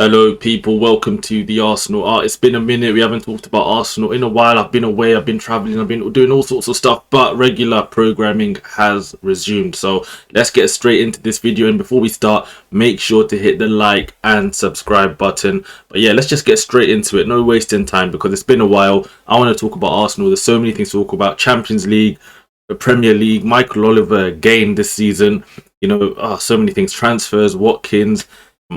Hello, people. Welcome to the Arsenal Art. It's been a minute. We haven't talked about Arsenal in a while. I've been away. I've been traveling. I've been doing all sorts of stuff, but regular programming has resumed. So let's get straight into this video. And before we start, make sure to hit the like and subscribe button. But yeah, let's just get straight into it. No wasting time because it's been a while. I want to talk about Arsenal. There's so many things to talk about. Champions League, the Premier League, Michael Oliver again this season. So many things. Transfers, Watkins,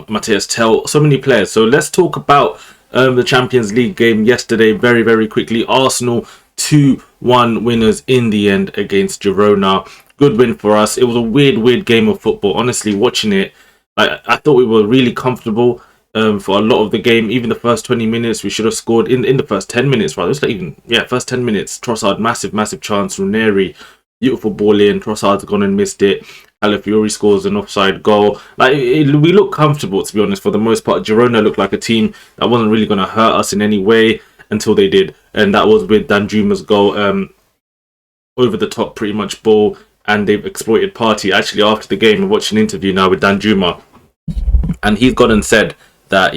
Matthias Tell, so many players. So let's talk about the Champions League game yesterday very, very quickly. Arsenal 2-1 winners in the end against Girona. Good win for us. It was a weird game of football. Honestly, watching it, I thought we were really comfortable for a lot of the game. Even the first 20 minutes, we should have scored in the first 10 minutes, rather. It's like first 10 minutes. Trossard, massive chance. Nwaneri, beautiful ball in. Trossard's gone and missed it. Calafiori scores an offside goal. We look comfortable, to be honest, for the most part. Girona looked like a team that wasn't really going to hurt us in any way until they did. And that was with Danjuma's goal. Over the top, pretty much ball. And they've exploited Partey. Actually, after the game, I'm watching an interview now with Danjuma. And he's gone and said that,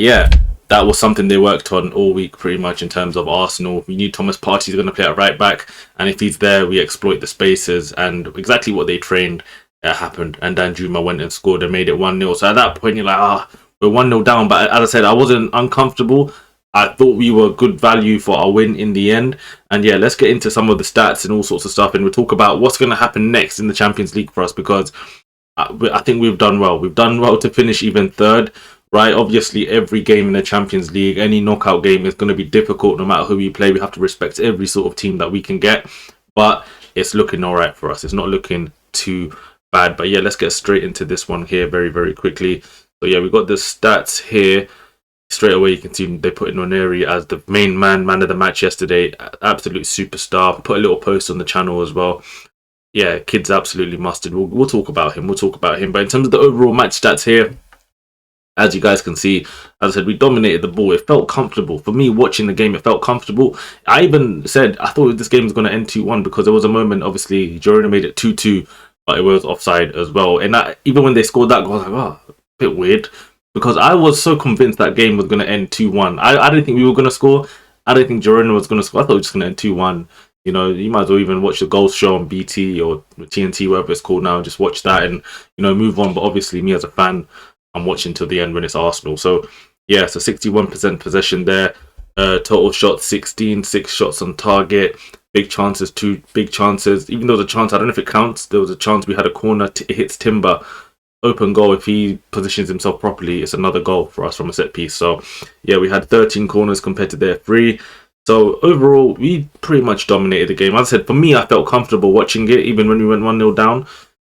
that was something they worked on all week, pretty much, in terms of Arsenal. We knew Thomas Partey's going to play at right back. And if he's there, we exploit the spaces. And exactly what they trained happened, and Danjuma went and scored and made it 1-0. So at that point, you're like, we're 1-0 down. But as I said, I wasn't uncomfortable. I thought we were good value for our win in the end. And yeah, let's get into some of the stats and all sorts of stuff, and we'll talk about what's going to happen next in the Champions League for us, because I think we've done well. We've done well to finish even third, right? Obviously, every game in the Champions League, any knockout game is going to be difficult no matter who we play. We have to respect every sort of team that we can get. But it's looking all right for us. It's not looking too bad. But yeah, let's get straight into this one here very quickly. So yeah, we got the stats here. Straight away you can see they put in Nwaneri as the main man of the match yesterday. Absolute superstar. Put a little post on the channel as well. Yeah, kid's absolutely mustard. We'll talk about him. But in terms of the overall match stats here, as you guys can see, as I said, we dominated the ball. It felt comfortable. For me, watching the game, it felt comfortable. I even said I thought this game was going to end 2-1 because there was a moment, obviously, Girona made it 2-2, but it was offside as well. And even when they scored that goal, I was like, a bit weird. Because I was so convinced that game was going to end 2-1. I didn't think we were going to score. I didn't think Girona was going to score. I thought it was just going to end 2-1. You might as well even watch the goals show on BT or TNT, whatever it's called now. Just watch that and, move on. But obviously, me as a fan, I'm watching till the end when it's Arsenal. So, yeah, so 61% possession there. Total shots, 16, 6 shots on target. Big chances, 2 big chances. Even though the chance, I don't know if it counts. There was a chance we had a corner. It hits Timber. Open goal. If he positions himself properly, it's another goal for us from a set piece. So, yeah, we had 13 corners compared to their 3. So, overall, we pretty much dominated the game. As I said, for me, I felt comfortable watching it, even when we went 1-0 down.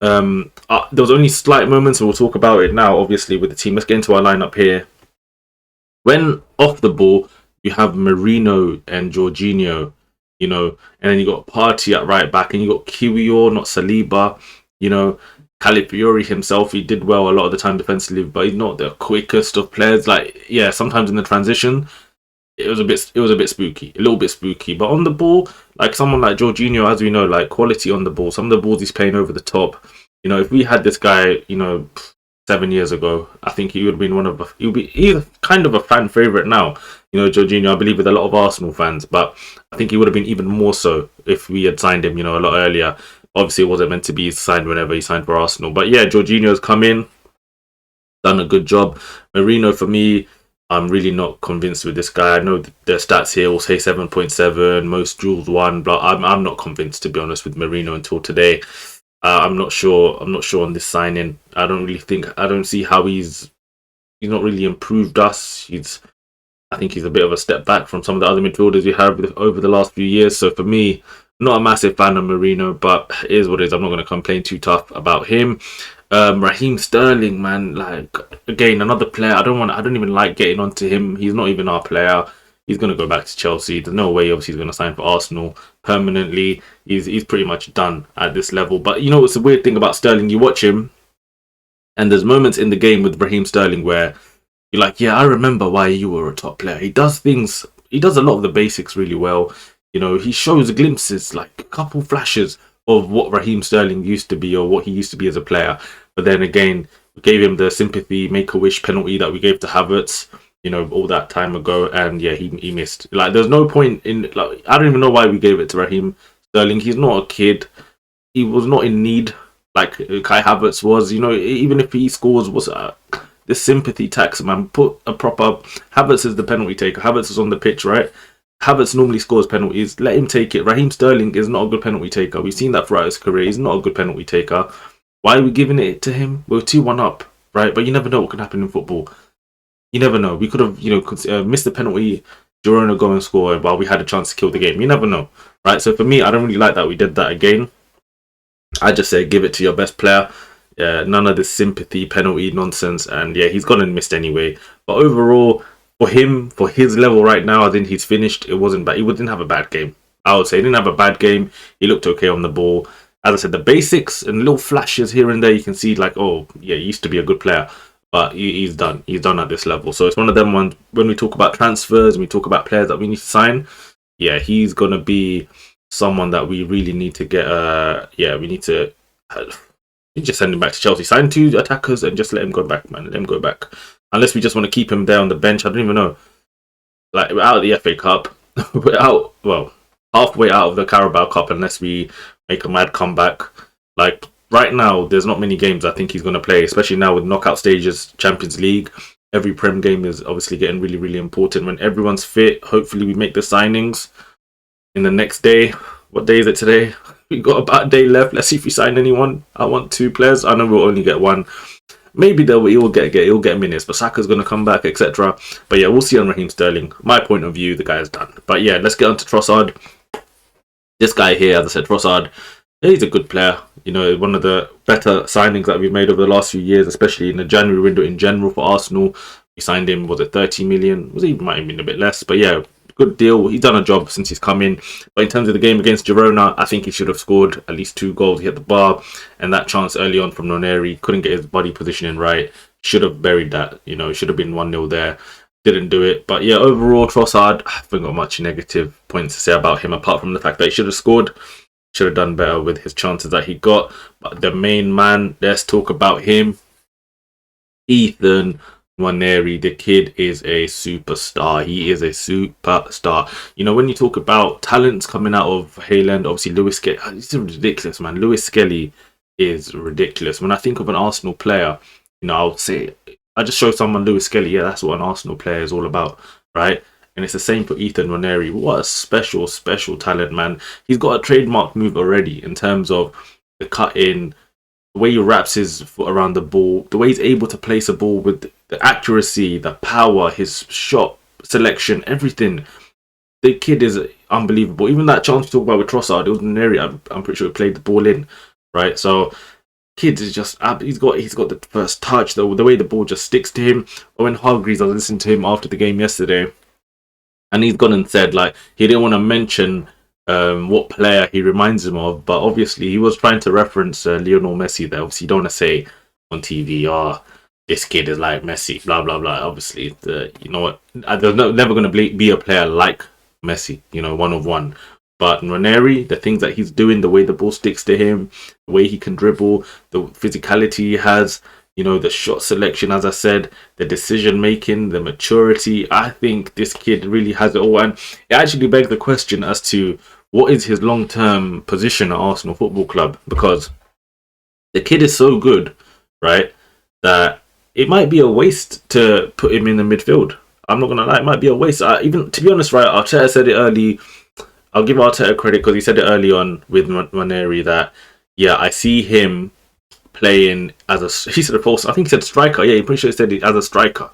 There was only slight moments, and we'll talk about it now, obviously, with the team. Let's get into our lineup here. When off the ball, you have Marino and Jorginho, and then you got Partey at right back, and you got Kiwior, not Saliba, Calafiori himself, he did well a lot of the time defensively, but he's not the quickest of players. Sometimes in the transition, it was a bit spooky, a little bit spooky. But on the ball, like someone like Jorginho, as we know, like quality on the ball. Some of the balls he's playing over the top. If we had this guy, 7 years ago, I think he would have been he's kind of a fan favorite now. Jorginho, I believe, with a lot of Arsenal fans, but I think he would have been even more so if we had signed him, a lot earlier. Obviously, it wasn't meant to be signed whenever he signed for Arsenal. But yeah, Jorginho's come in, done a good job. Marino, for me, I'm really not convinced with this guy. I know the stats here will say 7.7, most duels won, but I'm not convinced, to be honest, with Marino until today. I'm not sure on this signing. I don't see how he's not really improved us. I think he's a bit of a step back from some of the other midfielders we have over the last few years. So for me, not a massive fan of Marino, but it is what it is. I'm not going to complain too tough about him. Raheem Sterling, man, again, another player. I don't even like getting onto him. He's not even our player. He's going to go back to Chelsea. There's no way, obviously, he's going to sign for Arsenal permanently. He's pretty much done at this level. But it's a weird thing about Sterling. You watch him, and there's moments in the game with Raheem Sterling where you're like, yeah, I remember why you were a top player. He does a lot of the basics really well. He shows glimpses, like a couple flashes of what Raheem Sterling used to be or what he used to be as a player. But then again, We gave him the sympathy make-a-wish penalty that we gave to Havertz, you know, all that time ago, and yeah, he missed. Like, there's no point in, like, I don't even know why we gave it to Raheem Sterling. He's not a kid. He was not in need like Kai Havertz was. You know, even if he scores, what's this sympathy tax, man? Put a proper Havertz is the penalty taker. Havertz is on the pitch, right? Havertz normally scores penalties. Let him take it. Raheem Sterling is not a good penalty taker. We've seen that throughout his career. He's not a good penalty taker. Why are we giving it to him? We're 2-1 up, right? But you never know what can happen in football. You never know. We could have, you know, missed the penalty. Girona go and score while we had a chance to kill the game. You never know, right? So for me, I don't really like that we did that again. I just say give it to your best player. None of this sympathy penalty nonsense. And yeah, he's gone and missed anyway. But overall, for him, for his level right now, I think he's finished. It wasn't bad. He didn't have a bad game. I would say he didn't have a bad game. He looked okay on the ball. As I said, the basics and little flashes here and there, you can see like, oh yeah, he used to be a good player. But he's done. He's done at this level. So it's one of them ones when we talk about transfers and we talk about players that we need to sign. Yeah, he's gonna be someone that we really need to get. Yeah, we need to just send him back to Chelsea. Sign 2 attackers and just let him go back, man. Let him go back. Unless we just want to keep him there on the bench. I don't even know. Like, we're out of the FA Cup. We're out, well, halfway out of the Carabao Cup unless we make a mad comeback. Like, right now, there's not many games I think he's going to play, especially now with knockout stages, Champions League. Every Prem game is obviously getting really, really important. When everyone's fit, hopefully we make the signings in the next day. What day is it today? We got about a day left. Let's see if we sign anyone. I want 2 players. I know we'll only get 1. Maybe he'll get minutes, but Saka's going to come back, etc. But yeah, we'll see on Raheem Sterling. My point of view, the guy is done. But yeah, let's get on to Trossard. This guy here, as I said, Trossard, he's a good player. You know, one of the better signings that we've made over the last few years, especially in the January window in general for Arsenal. We signed him, was it 30 million? Was he might have been a bit less, but yeah, good deal. He's done a job since he's come in. But in terms of the game against Girona, I think he should have scored at least 2 goals. He hit the bar, and that chance early on from Nwaneri, couldn't get his body positioning right. Should have buried that. You know, it should have been 1-0 there. Didn't do it. But yeah, overall, Trossard, I haven't got much negative points to say about him apart from the fact that he should have scored. Should have done better with his chances that he got. But the main man, let's talk about him. Ethan Nwaneri, the kid is a superstar. He is a superstar. You know, when you talk about talents coming out of Hayland, obviously Lewis Skelly, it's ridiculous, man. Lewis Skelly is ridiculous. When I think of an Arsenal player, you know, I'll say, I just show someone Lewis Skelly. Yeah, that's what an Arsenal player is all about, right? And it's the same for Ethan Nwaneri. What a special, special talent, man. He's got a trademark move already in terms of the cut-in, the way he wraps his foot around the ball, the way he's able to place a ball with the accuracy, the power, his shot selection, everything. The kid is unbelievable. Even that chance we talk about with Trossard, it was an area I'm pretty sure he played the ball in, right? So kid is just he's got the first touch, the way the ball just sticks to him. Owen Hargreaves, I was listening to him after the game yesterday, and he's gone and said like he didn't want to mention what player he reminds him of, but obviously he was trying to reference Lionel Messi there. Obviously, you don't want to say on TV, this kid is like Messi, blah blah blah. Obviously, you know what? There's never going to be a player like Messi, you know, 1 of 1. But Nwaneri, the things that he's doing, the way the ball sticks to him, the way he can dribble, the physicality he has, you know, the shot selection, as I said, the decision making, the maturity. I think this kid really has it all, and it actually begs the question as to what is his long-term position at Arsenal Football Club, because the kid is so good, right, that it might be a waste to put him in the midfield. I'm not gonna lie, it might be a waste. Even to be honest, right, Arteta said it early. I'll give Arteta credit because he said it early on with Nwaneri that, yeah, I see him playing as a, he said a false, I think he said striker. Yeah, I'm pretty sure he said it as a striker,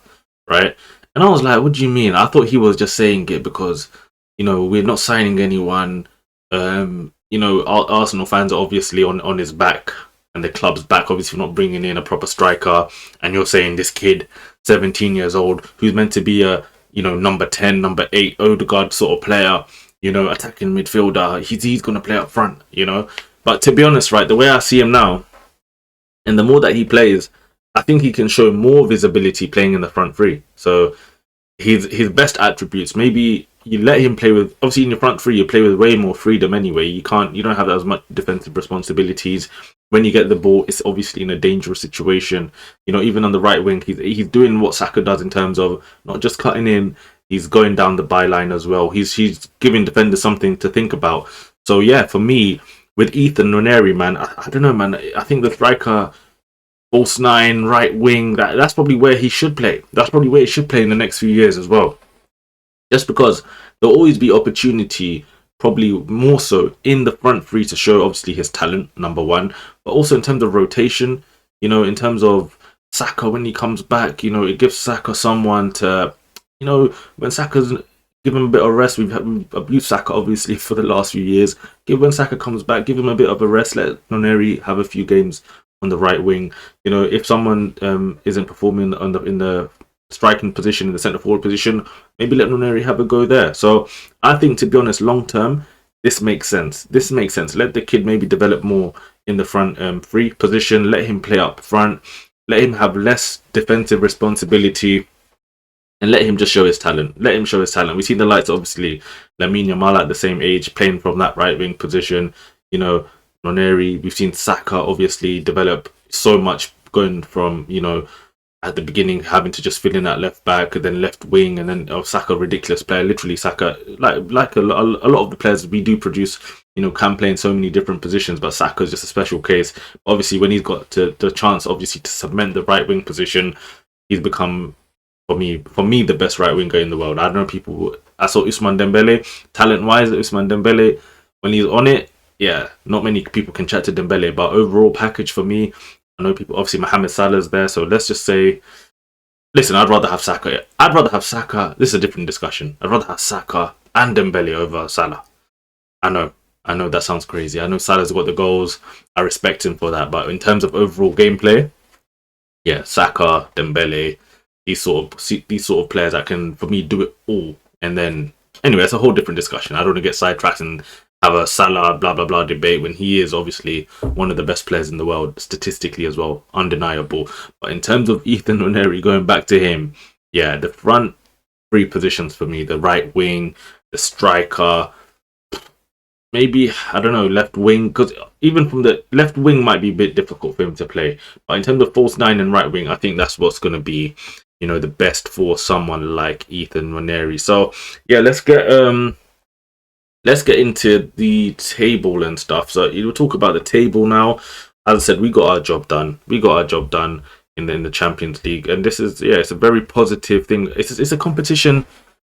right? And I was like, what do you mean? I thought he was just saying it because, you know, we're not signing anyone. You know, Arsenal fans are obviously on his back and the club's back, obviously not bringing in a proper striker. And you're saying this kid, 17 years old, who's meant to be a, you know, number 10, number 8, Odegaard sort of player, you know, attacking midfielder, he's going to play up front, you know. But to be honest, right, the way I see him now, and the more that he plays, I think he can show more visibility playing in the front three. So his best attributes, maybe you let him play with, obviously in your front three, you play with way more freedom anyway. You don't have as much defensive responsibilities. when you get the ball, it's obviously in a dangerous situation. You know, even on the right wing, he's doing what Saka does in terms of not just cutting in, he's going down the byline as well. He's giving defenders something to think about. So yeah, for me, with Ethan Nwaneri, man, I don't know, man. I think the striker, false nine, right wing, that's probably where he should play. That's probably where he should play in the next few years as well. Just because there'll always be opportunity, probably more so in the front three to show obviously his talent, number one, but also in terms of rotation, you know, in terms of Saka when he comes back, you know, it gives Saka someone to, you know, when Saka's give him a bit of rest. We've abused Saka obviously for the last few years. When Saka comes back, give him a bit of a rest. Let Nwaneri have a few games on the right wing. You know, if someone isn't performing in the striking position, in the centre forward position, maybe let Nwaneri have a go there. So I think, to be honest, long term, this makes sense. This makes sense. Let the kid maybe develop more in the front free position. Let him play up front. Let him have less defensive responsibility, and let him just show his talent. Let him show his talent. We see the likes, obviously, Lamine Yamal at the same age, playing from that right wing position. You know, Nwaneri. We've seen Saka obviously develop so much, going from, you know, at the beginning having to just fill in that left back, then left wing, and then Saka, ridiculous player. Literally, Saka, like a lot of the players we do produce, you know, can play in so many different positions, but Saka is just a special case. Obviously, when he's got the chance, obviously, to cement the right wing position, he's become, for me, the best right winger in the world. I don't know people. I saw Ousmane Dembele, talent wise, Ousmane Dembele, when he's on it, yeah, not many people can chat to Dembele, but overall package for me, I know people, obviously Mohamed Salah's there, so let's just say, listen, I'd rather have Saka. I'd rather have Saka. This is a different discussion. I'd rather have Saka and Dembele over Salah. I know that sounds crazy. I know Salah's got the goals. I respect him for that, but in terms of overall gameplay, yeah, Saka, Dembele, these sort of players that can, for me, do it all. And then, anyway, it's a whole different discussion. I don't want to get sidetracked and have a Salah blah blah blah debate when he is obviously one of the best players in the world statistically as well, undeniable. But in terms of Ethan Nwaneri, going back to him, yeah, the front three positions for me, the right wing, the striker, maybe, I don't know, left wing, because even from the left wing might be a bit difficult for him to play. But in terms of false nine and right wing, I think that's what's going to be, you know, the best for someone like Ethan Nwaneri. So yeah, let's get into the table and stuff. So we'll talk about the table now. As I said, we got our job done. We got our job done in the Champions League, and this is, yeah, it's a very positive thing. It's a competition.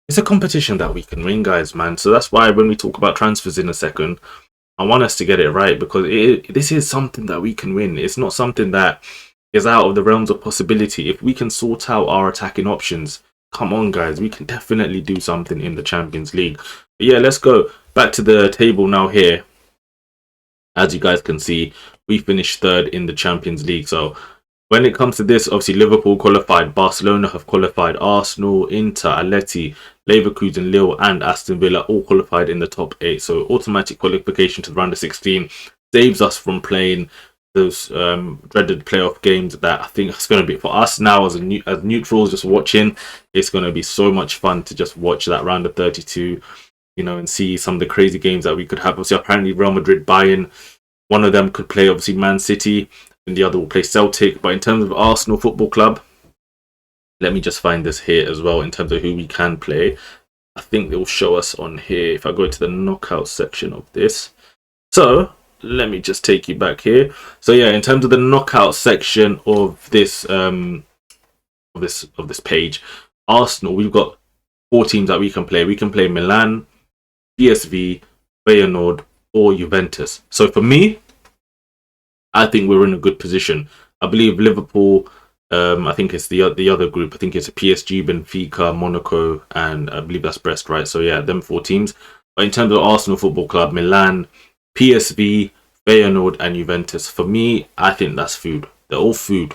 It's a competition that we can win, guys, man. So that's why when we talk about transfers in a second, I want us to get it right, because this is something that we can win. It's not something that is out of the realms of possibility. If we can sort out our attacking options, come on, guys, we can definitely do something in the Champions League. But yeah, let's go back to the table now here. As you guys can see, we finished third in the Champions League. So when it comes to this, obviously Liverpool qualified, Barcelona have qualified, Arsenal, Inter, Atleti, Leverkusen, Lille and Aston Villa all qualified in the top 8. So automatic qualification to the round of 16 saves us from playing those dreaded playoff games that I think it's going to be, for us now as neutrals just watching, it's going to be so much fun to just watch that round of 32, you know, and see some of the crazy games that we could have. Obviously, apparently Real Madrid, Bayern, one of them could play obviously Man City, and the other will play Celtic. But in terms of Arsenal Football Club, let me just find this here as well in terms of who we can play. I think they will show us on here if I go to the knockout section of this. So let me just take you back here. So yeah, in terms of the knockout section of this page, Arsenal, we've got 4 teams that we can play. We can play Milan, PSV, Feyenoord, or Juventus. So for me, I think we're in a good position. I believe Liverpool, I think it's the other group. I think it's PSG, Benfica, Monaco, and I believe that's Brest, right? So yeah, them 4 teams. But in terms of Arsenal Football Club, Milan, PSV, Feyenoord, and Juventus, for me, I think that's food. They're all food,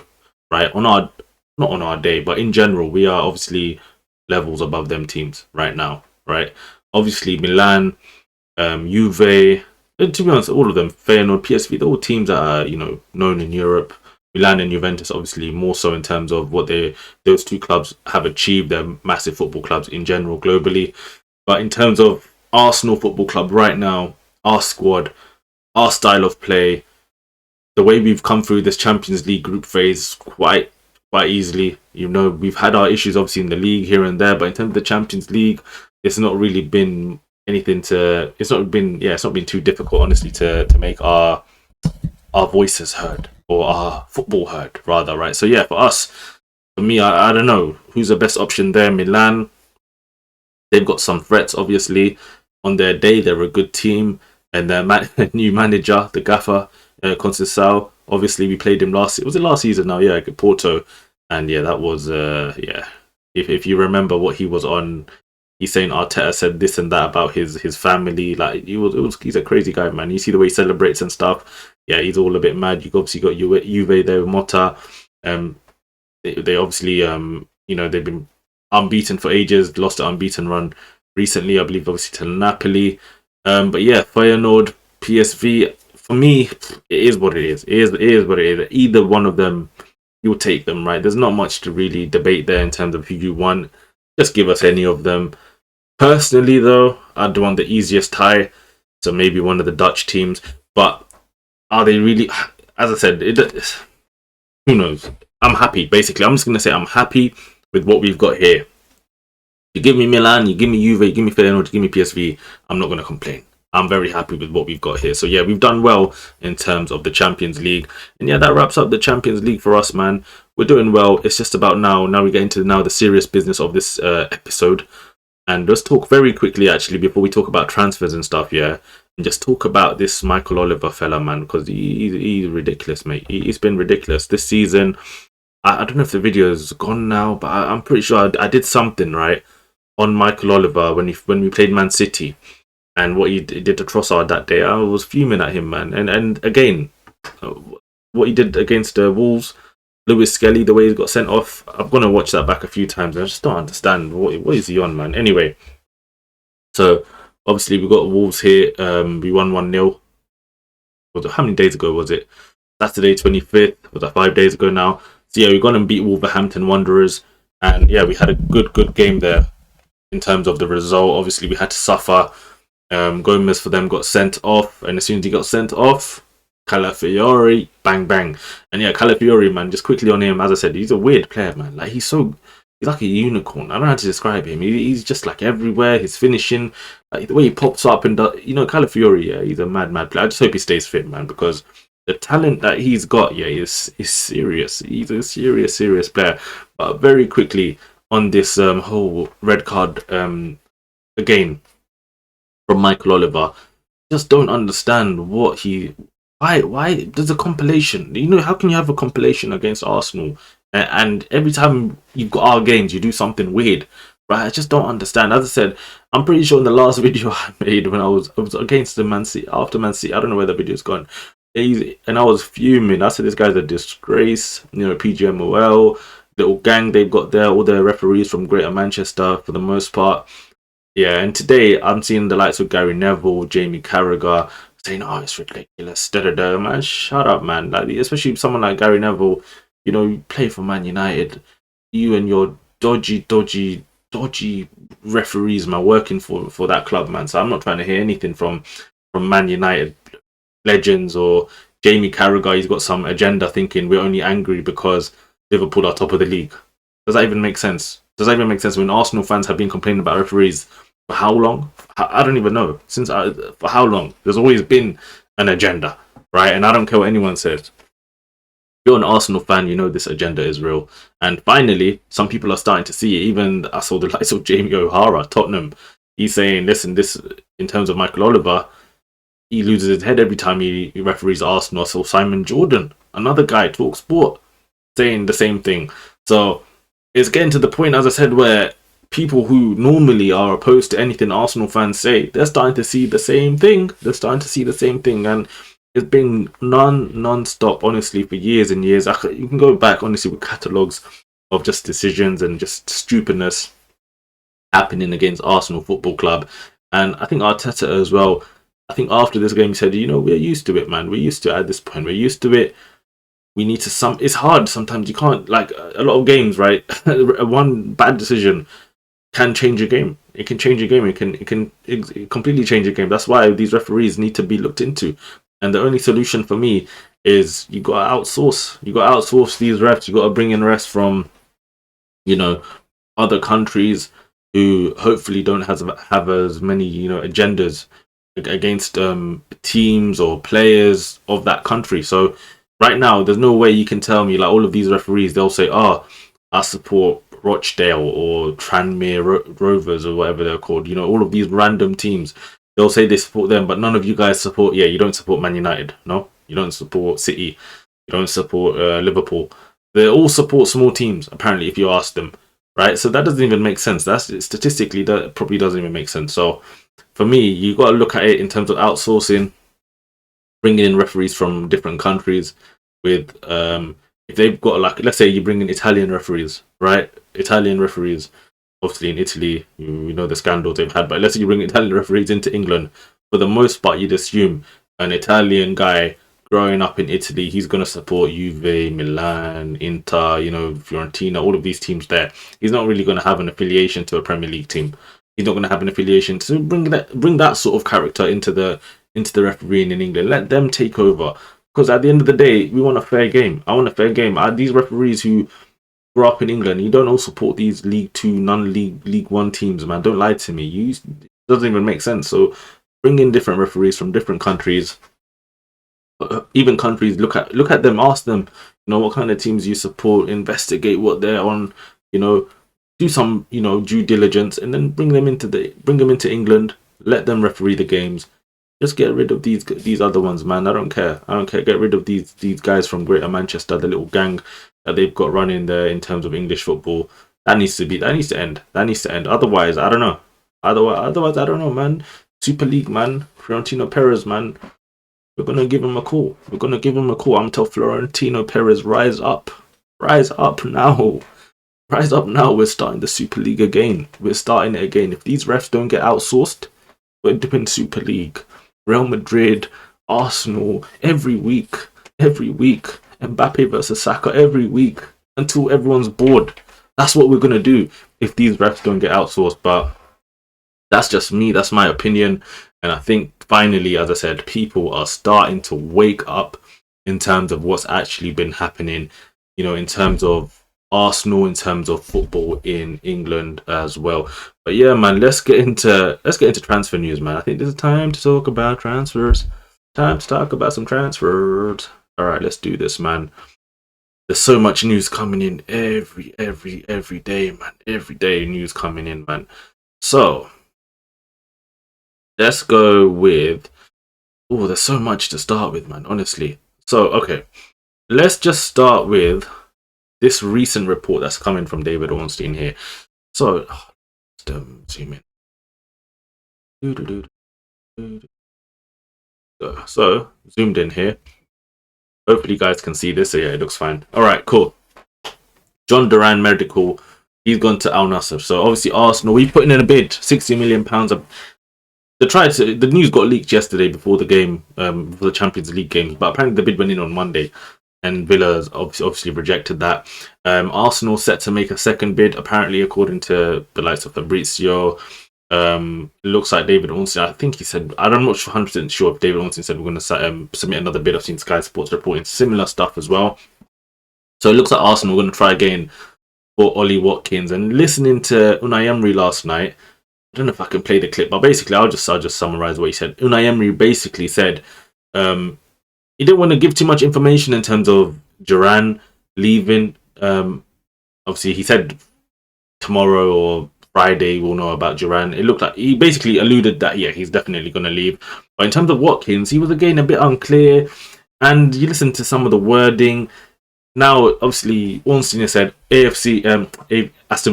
right? Not on our day, but in general, we are obviously levels above them teams right now, right? Obviously, Milan, Juve, and to be honest, all of them, Feyenoord, PSV, they're all teams that are, you know, known in Europe. Milan and Juventus, obviously, more so in terms of what those 2 clubs have achieved. They're massive football clubs in general, globally. But in terms of Arsenal Football Club right now, our squad, our style of play, the way we've come through this Champions League group phase quite easily. You know, we've had our issues obviously in the league here and there, but in terms of the Champions League, it's not really been anything to. It's not been too difficult, honestly, to make our voices heard, or our football heard, rather. Right. So yeah, for me, I don't know who's the best option there. Milan, they've got some threats, obviously. On their day, they're a good team, and their new manager, the gaffer, Conceição. Obviously, we played him was it last season now? Yeah, Porto, and yeah, that was yeah. If you remember what he was on, he's saying Arteta said this and that about his family. Like he's a crazy guy, man. You see the way he celebrates and stuff. Yeah, he's all a bit mad. You obviously got Juve there, Motta. They obviously they've been unbeaten for ages. Lost an unbeaten run recently, I believe, obviously to Napoli. But yeah, Feyenoord, PSV. For me, it is what it is. It is what it is. Either one of them, you'll take them, right? There's not much to really debate there in terms of who you want. Just give us any of them. Personally, though, I'd want the easiest tie. So maybe one of the Dutch teams. But are they really? As I said, who knows? I'm happy. Basically, I'm just going to say I'm happy with what we've got here. You give me Milan, you give me Juve, you give me Feyenoord, you give me PSV. I'm not going to complain. I'm very happy with what we've got here. So yeah, we've done well in terms of the Champions League. And yeah, that wraps up the Champions League for us, man. We're doing well. It's just about now we get into the serious business of this episode. And let's talk very quickly, actually, before we talk about transfers and stuff, yeah. And just talk about this Michael Oliver fella, man, because he's ridiculous, mate. He's been ridiculous this season. I don't know if the video is gone now, but I'm pretty sure I did something, right, on Michael Oliver when we played Man City. And what he did to Trossard that day, I was fuming at him, man. And again, what he did against the Wolves, Lewis Skelly, the way he got sent off, I'm going to watch that back a few times. And I just don't understand. What is he on, man? Anyway, so obviously we got Wolves here. We won 1-0. How many days ago was it? Saturday 25th. Was that 5 days ago now? So yeah, we got and beat Wolverhampton Wanderers. And yeah, we had a good game there in terms of the result. Obviously, we had to suffer. Gomez for them got sent off, and as soon as he got sent off, Calafiori, bang bang. And yeah, Calafiori, man, just quickly on him, as I said, he's a weird player, man. Like he's like a unicorn. I don't know how to describe him. He's just like everywhere. His finishing, like the way he pops up and does, Calafiori, yeah, he's a mad player. I just hope he stays fit, man, because the talent that he's got, yeah, is serious. He's a serious player. But very quickly on this whole red card again from Michael Oliver, just don't understand why does a compilation, how can you have a compilation against Arsenal and every time you've got our games you do something weird, right? I just don't understand. As I said, I'm pretty sure in the last video I made when I was against the Man City, after Man City, I don't know where the video's gone, and I was fuming. I said this guy's a disgrace, PGMOL, little gang they've got there, all their referees from Greater Manchester for the most part. Yeah, and today I'm seeing the likes of Gary Neville, Jamie Carragher saying, "Oh, it's ridiculous." Man, shut up, man. Like, especially someone like Gary Neville, you play for Man United. You and your dodgy referees, man, working for that club, man. So I'm not trying to hear anything from Man United legends or Jamie Carragher. He's got some agenda, thinking we're only angry because Liverpool are top of the league. Does that even make sense? Does that even make sense when Arsenal fans have been complaining about referees for how long? I don't even know. For how long? There's always been an agenda, right? And I don't care what anyone says. If you're an Arsenal fan, you know this agenda is real. And finally, some people are starting to see it. Even I saw the likes of Jamie O'Hara, Tottenham. He's saying, listen, this in terms of Michael Oliver, he loses his head every time he referees Arsenal. So Simon Jordan, another guy, Talk Sport, saying the same thing. So it's getting to the point, as I said, where people who normally are opposed to anything Arsenal fans say, they're starting to see the same thing. And it's been non-stop, honestly, for years and years. You can go back, honestly, with catalogues of just decisions and just stupidness happening against Arsenal Football Club. And I think Arteta as well, I think after this game he said, we're used to it, man. We're used to it at this point. We're used to it. We need to it's hard sometimes. You can't, like a lot of games, right? One bad decision can change a game. It can change a game. It can completely change a game. That's why these referees need to be looked into. And the only solution for me is you got to outsource. You got to outsource these refs. You got to bring in refs from, you know, other countries who hopefully don't have as many, you know, agendas against teams or players of that country. So right now, there's no way you can tell me like all of these referees. They'll say, "Oh, I support Rochdale or Tranmere Rovers or whatever they're called." You know, all of these random teams. They'll say they support them, but none of you guys support. Yeah, you don't support Man United. No, you don't support City. You don't support Liverpool. They all support small teams. Apparently, if you ask them, right? So that doesn't even make sense. That's statistically that probably doesn't even make sense. So for me, you got to look at it in terms of outsourcing, bringing in referees from different countries. With if they've got like, let's say you bring in Italian referees, right? Italian referees, obviously in Italy, you know the scandals they've had. But let's say you bring Italian referees into England. For the most part, you'd assume an Italian guy growing up in Italy, he's going to support Juve, Milan, Inter, you know, Fiorentina, all of these teams there. He's not really going to have an affiliation to a Premier League team. He's not going to have an affiliation to bring that sort of character into the refereeing in England. Let them take over. Because at the end of the day, we want a fair game. I want a fair game. These referees who grew up in England, you don't all support these League Two, League One teams, man. Don't lie to me. It doesn't even make sense. So bring in different referees from different countries. Even countries, look at them, ask them, you know, what kind of teams you support, investigate what they're on, you know, do some, you know, due diligence, and then bring them into England, let them referee the games. Just get rid of these other ones, man. I don't care. Get rid of these guys from Greater Manchester, the little gang that they've got running there in terms of English football. That needs to end. Otherwise, I don't know. Otherwise, I don't know, man. Super League, man. Florentino Perez, man. We're gonna give him a call. I'm gonna tell Florentino Perez, rise up now. Rise up now. We're starting the Super League again. If these refs don't get outsourced, we're doing Super League. Real Madrid, Arsenal, every week. Mbappe versus Saka every week until everyone's bored. That's what we're gonna do if these refs don't get outsourced. But that's just me. That's my opinion. And I think finally, as I said, people are starting to wake up in terms of what's actually been happening, you know, in terms of Arsenal, in terms of football in England as well. But yeah, man, let's get into transfer news, man. I think there's time to talk about transfers. Time to talk about some transfers. All right, let's do this, man. There's so much news coming in every day, man. Every day news coming in, man. So let's go with. Oh, there's so much to start with, man. Honestly. So okay, let's just start with this recent report that's coming from David Ornstein here. So, zoom in. So, zoomed in here. Hopefully, you guys can see this. So, yeah, it looks fine. All right, cool. John Duran medical. He's gone to Al Nassr. So, obviously, Arsenal. We put in a bid, £60 million. The news got leaked yesterday before the game, before the Champions League games. But apparently, the bid went in on Monday. And Villa obviously rejected that. Arsenal set to make a second bid, apparently, according to the likes of Fabrizio. It looks like David Ornstein, I think he said, I'm not 100% sure if David Ornstein said we're going to submit another bid. I've seen Sky Sports reporting similar stuff as well. So it looks like Arsenal are going to try again for Ollie Watkins. And listening to Unai Emery last night, I don't know if I can play the clip, but basically I'll just summarize what he said. Unai Emery basically said, he didn't want to give too much information in terms of Duran leaving. Obviously, he said tomorrow or Friday we'll know about Duran. It looked like he basically alluded that, yeah, he's definitely going to leave. But in terms of Watkins, he was again a bit unclear. And you listen to some of the wording. Now, obviously, Ornstein said Aston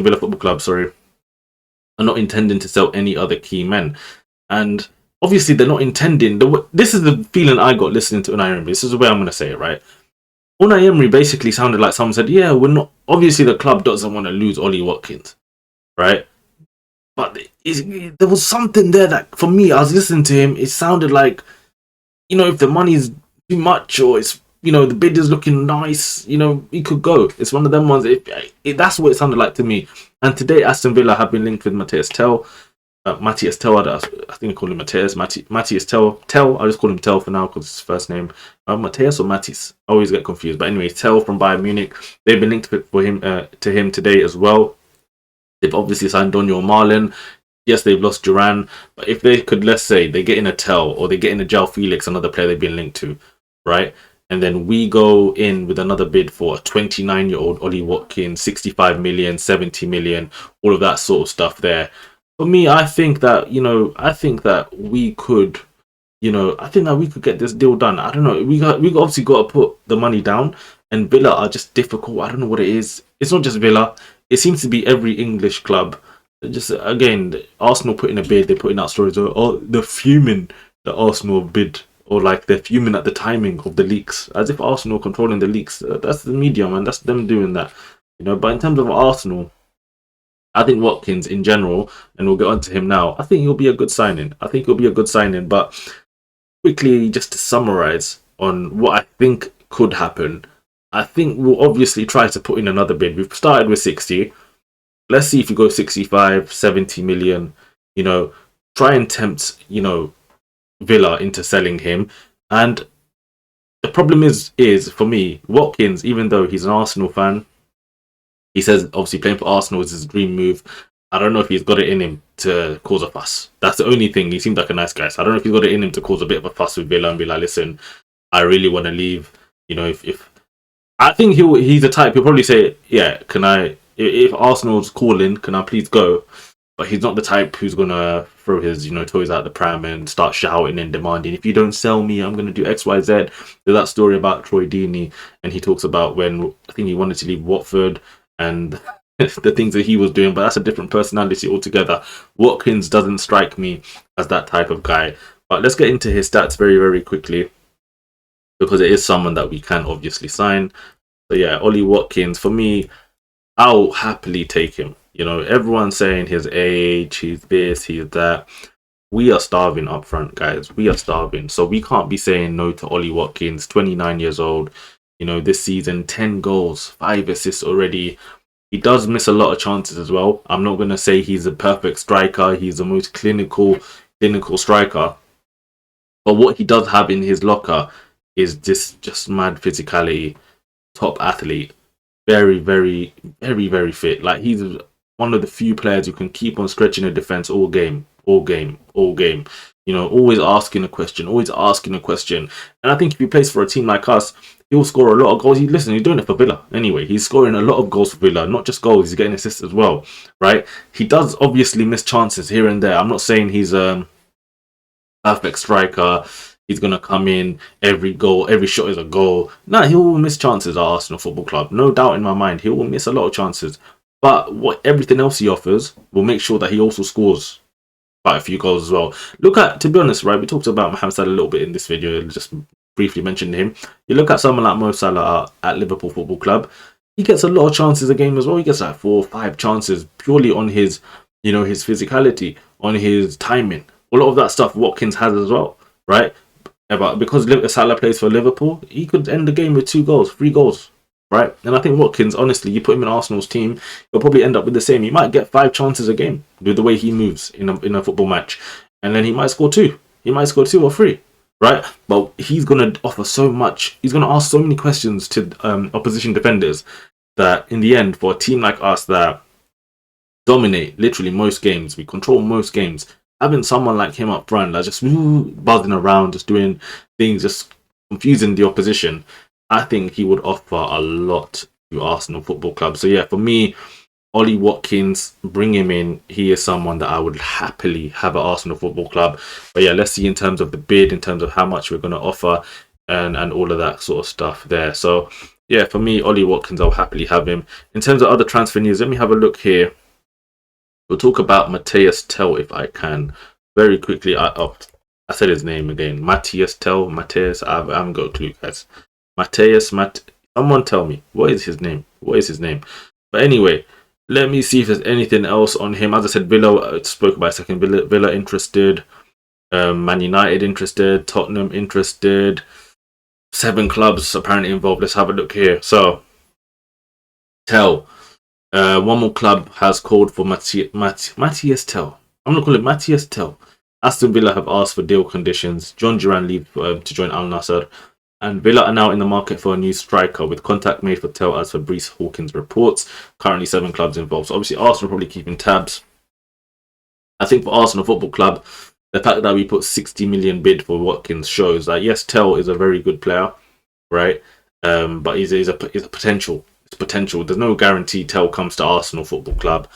Villa Football Club, are not intending to sell any other key men. And obviously, they're not intending. This is the feeling I got listening to Unai Emery. This is the way I'm going to say it, right? Unai Emery basically sounded like someone said, yeah, we're not. Obviously, the club doesn't want to lose Ollie Watkins, right? But there was something there that, for me, I was listening to him. It sounded like, you know, if the money's too much or it's, you know, the bid is looking nice, you know, he could go. It's one of them ones. That's what it sounded like to me. And today, Aston Villa have been linked with Matthias Tell. Matthias Tell. I think I call him Matthias. Matthias Tell. Tell. I just call him Tell for now because it's his first name. Matthias or Mattis. I always get confused. But anyway, Tell from Bayern Munich. They've been linked for him to him today as well. They've obviously signed Daniel Marlin. Yes, they've lost Duran, but if they could, let's say, they get in a Tell or they get in a João Felix, another player they've been linked to, right? And then we go in with another bid for a 29-year-old Ollie Watkins, 65 million, 70 million, all of that sort of stuff there. For me, I think that, I think that we could, I think that we could get this deal done. I don't know. We obviously got to put the money down, and Villa are just difficult. I don't know what it is. It's not just Villa. It seems to be every English club. Just again, Arsenal put in a bid. They're putting out stories. Oh, they're fuming the Arsenal bid, or like they're fuming at the timing of the leaks, as if Arsenal controlling the leaks. That's the media, man. That's them doing that, But in terms of Arsenal, I think Watkins in general, and we'll get on to him now. I think he'll be a good signing. But quickly, just to summarize on what I think could happen, I think we'll obviously try to put in another bid. We've started with 60. Let's see if you go 65, 70 million, try and tempt, Villa into selling him. And the problem is for me, Watkins, even though he's an Arsenal fan, he says obviously playing for Arsenal is his dream move. I don't know if he's got it in him to cause a fuss. That's the only thing. He seems like a nice guy. So I don't know if he's got it in him to cause a bit of a fuss with Villa and be like, listen, I really want to leave. If I think he's the type, he'll probably say, yeah, if Arsenal's calling, can I please go? But he's not the type who's gonna throw his, toys out the pram and start shouting and demanding, if you don't sell me, I'm gonna do X, Y, Z. There's that story about Troy Deeney, and he talks about when I think he wanted to leave Watford and the things that he was doing, but that's a different personality altogether. Watkins doesn't strike me as that type of guy. But let's get into his stats very, very quickly, because it is someone that we can obviously sign. So yeah, Ollie Watkins, for me, I'll happily take him. Everyone's saying his age, he's this, he's that. We are starving up front, guys. We are starving. So we can't be saying no to Ollie Watkins, 29 years old. This season, 10 goals, 5 assists already. He does miss a lot of chances as well. I'm not going to say he's a perfect striker. He's the most clinical striker. But what he does have in his locker is this just mad physicality, top athlete. Very, very, very, very fit. Like, he's one of the few players who can keep on stretching a defense all game. Always asking a question. And I think if he plays for a team like us, he'll score a lot of goals. He's doing it for Villa anyway. He's scoring a lot of goals for Villa, not just goals. He's getting assists as well, right? He does obviously miss chances here and there. I'm not saying he's a perfect striker. He's going to come in, every goal, every shot is a goal. No, he will miss chances at Arsenal Football Club. No doubt in my mind. He will miss a lot of chances. But everything else he offers will make sure that he also scores quite a few goals as well. To be honest, right, we talked about Mohamed Salah a little bit in this video, just briefly mentioned him. You look at someone like Mo Salah at Liverpool Football Club, he gets a lot of chances a game as well. He gets like 4 or 5 chances purely on his, his physicality, on his timing. A lot of that stuff Watkins has as well, right? But because Salah plays for Liverpool, he could end the game with 2 goals, 3 goals, right? And I think Watkins, honestly, you put him in Arsenal's team, he'll probably end up with the same. He might get 5 chances a game with the way he moves in a football match, and then he might score 2. He might score 2 or 3, right? But he's gonna offer so much. He's gonna ask so many questions to opposition defenders that in the end, for a team like us that dominate literally most games, we control most games. Having someone like him up front, like just buzzing around, just doing things, just confusing the opposition, I think he would offer a lot to Arsenal Football Club. So yeah, for me, Ollie Watkins, bring him in. He is someone that I would happily have at Arsenal Football Club. But yeah, let's see in terms of the bid, in terms of how much we're going to offer, and all of that sort of stuff there. So yeah, for me, Ollie Watkins, I'll happily have him. In terms of other transfer news, let me have a look here. We'll talk about Matthias Tell if I can very quickly. I said his name again. Matthias Tell. Matthias. I haven't got a clue, guys. Someone tell me, what is his name? But anyway, let me see if there's anything else on him. As I said, Villa, I spoke about a second. Villa interested. Man United interested. Tottenham interested. 7 clubs apparently involved. Let's have a look here. So, Tell. One more club has called for Matthias Tell. I'm gonna call it Matthias Tell. Aston Villa have asked for deal conditions. John Duran leave to join Al Nassr, and Villa are now in the market for a new striker with contact made for Tell, as Fabrice Hawkins reports. Currently, 7 clubs involved. So obviously, Arsenal probably keeping tabs. I think for Arsenal Football Club, the fact that we put 60 million bid for Watkins shows that yes, Tell is a very good player, right? But he's a potential. It's potential. There's no guarantee Tell comes to Arsenal Football Club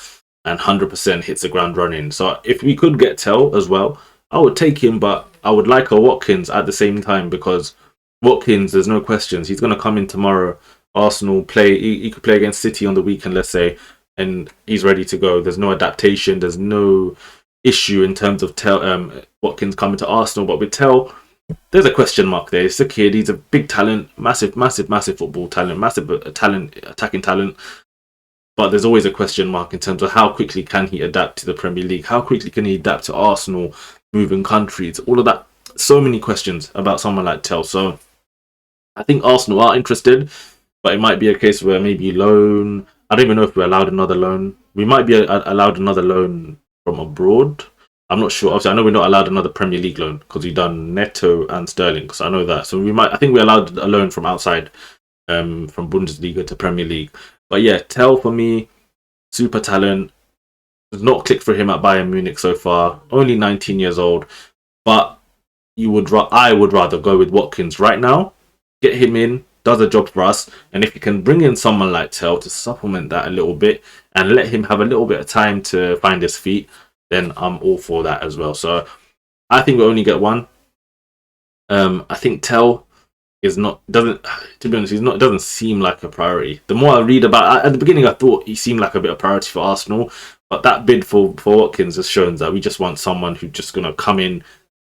and 100% hits the ground running. So if we could get Tell as well, I would take him, but I would like a Watkins at the same time, because Watkins, there's no questions. He's going to come in tomorrow. Arsenal play. He could play against City on the weekend, let's say, and he's ready to go. There's no adaptation. There's no issue in terms of Watkins coming to Arsenal. But with Tell, there's a question mark there. It's a kid. He's a big talent, massive football talent, massive attacking talent. But there's always a question mark in terms of how quickly can he adapt to the Premier League? How quickly can he adapt to Arsenal, moving countries? All of that. So many questions about someone like Tell. So I think Arsenal are interested, but it might be a case where maybe loan. I don't even know if we're allowed another loan. We might be allowed another loan from abroad. I'm not sure. Obviously, I know we're not allowed another Premier League loan because we've done Neto and Sterling. So I know that. So we might. I think we're allowed a loan from outside, from Bundesliga to Premier League. But yeah, Tell for me, super talent. Does not click for him at Bayern Munich so far. Only 19 years old, but I would rather go with Watkins right now. Get him in, does a job for us, and if you can bring in someone like Tell to supplement that a little bit and let him have a little bit of time to find his feet, then I'm all for that as well. So I think we only get one. I think Tell is not doesn't to be honest, doesn't seem like a priority. The more I read about at the beginning, I thought he seemed like a bit of priority for Arsenal, but that bid for Watkins has shown that we just want someone who's just gonna come in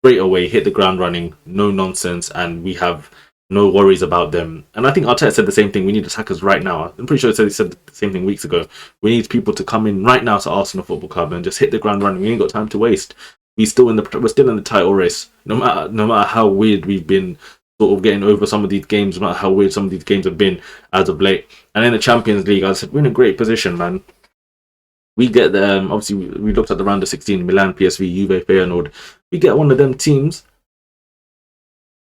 straight away, hit the ground running, no nonsense, and we have no worries about them. And I think Arteta said the same thing. We need attackers right now. I'm pretty sure he said the same thing weeks ago. We need people to come in right now to Arsenal Football Club and just hit the ground running. We ain't got time to waste. We're still in the title race. No matter how weird we've been sort of getting over some of these games, no matter how weird some of these games have been as of late. And in the Champions League, I said we're in a great position, man. We get them. Obviously, we looked at the round of 16: Milan, PSV, Juve, Feyenoord. We get one of them teams.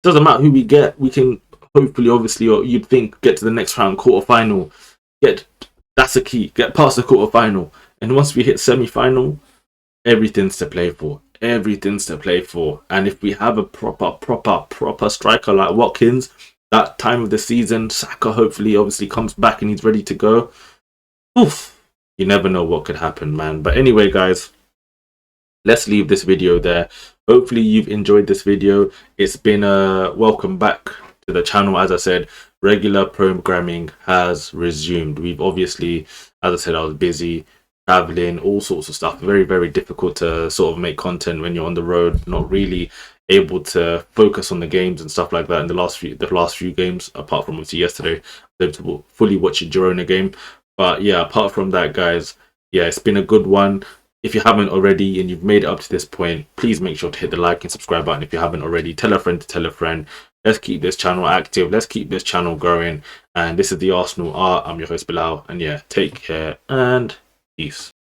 Doesn't matter who we get. We can hopefully, obviously, or you'd think, get to the next round, quarter final. That's the key. Get past the quarter final, and once we hit semi final, everything's to play for. Everything's to play for. And if we have a proper striker like Watkins, that time of the season, Saka hopefully, obviously, comes back and he's ready to go. Oof. You never know what could happen, man. But anyway, guys, let's leave this video there. Hopefully you've enjoyed this video. It's been a welcome back to the channel. As I said, regular programming has resumed. We've obviously, as I said, I was busy traveling, all sorts of stuff. Very, very difficult to sort of make content when you're on the road, not really able to focus on the games and stuff like that in the last few games, apart from obviously yesterday, able to fully watch a Girona game. But yeah, apart from that, guys, yeah, it's been a good one. If you haven't already and you've made it up to this point, please make sure to hit the like and subscribe button if you haven't already. Tell a friend to tell a friend. Let's keep this channel active. Let's keep this channel growing. And this is the Arsenal Art. I'm your host, Bilal. And yeah, take care and peace.